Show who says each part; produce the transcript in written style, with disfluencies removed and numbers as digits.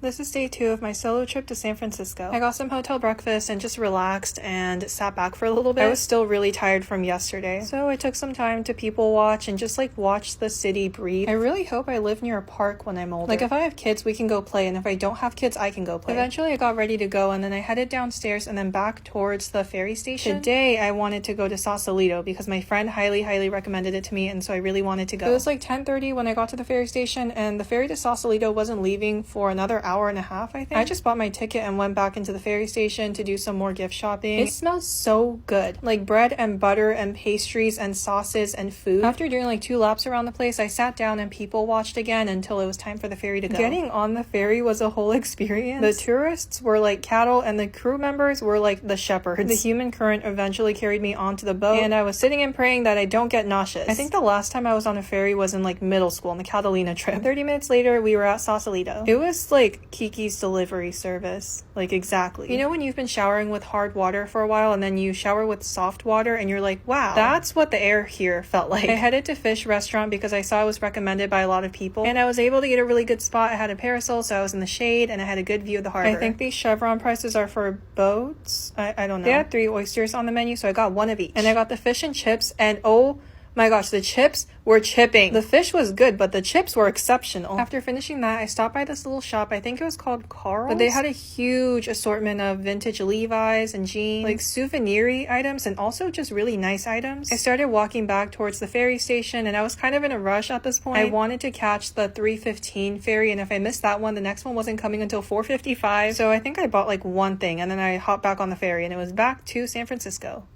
Speaker 1: This is day 2 of my solo trip to San Francisco. I got some hotel breakfast and just relaxed and sat back for a little bit. I was still really tired from yesterday, so I took some time to people watch and just like watch the city breathe. I really hope I live near a park when I'm older. Like if I have kids, we can go play, and if I don't have kids, I can go play. Eventually I got ready to go, and then I headed downstairs and then back towards the ferry station. Today I wanted to go to Sausalito because my friend highly recommended it to me, and so I really wanted to go. It was like 10:30 when I got to the ferry station, and the ferry to Sausalito wasn't leaving for another hour and a half, I think. I just bought my ticket and went back into the ferry station to do some more gift shopping. It smells so good. Like bread and butter and pastries and sauces and food. After doing like 2 laps around the place, I sat down and people watched again until it was time for the ferry to go. Getting on the ferry was a whole experience. The tourists were like cattle and the crew members were like the shepherds. The human current eventually carried me onto the boat, and I was sitting and praying that I don't get nauseous. I think the last time I was on a ferry was in like middle school on the Catalina trip. 30 minutes later, we were at Sausalito. It was like Kiki's delivery service. Like exactly. You know when you've been showering with hard water for a while and then you shower with soft water and you're like, wow, that's what the air here felt like. I headed to Fish Restaurant because I saw it was recommended by a lot of people, and I was able to get a really good spot. I had a parasol, so I was in the shade and I had a good view of the harbor. I think these chevron prices are for boats. I don't know. They had 3 oysters on the menu, so I got 1 of each. And I got the fish and chips, and oh my gosh, the chips were chipping. The fish was good, but the chips were exceptional. After finishing that, I stopped by this little shop. I think it was called Carl's. But they had a huge assortment of vintage Levi's and jeans, like souvenir-y items, and also just really nice items. I started walking back towards the ferry station, and I was kind of in a rush at this point. I wanted to catch the 3:15 ferry, and if I missed that one, the next one wasn't coming until 4:55. So I think I bought like 1 thing, and then I hopped back on the ferry, and it was back to San Francisco.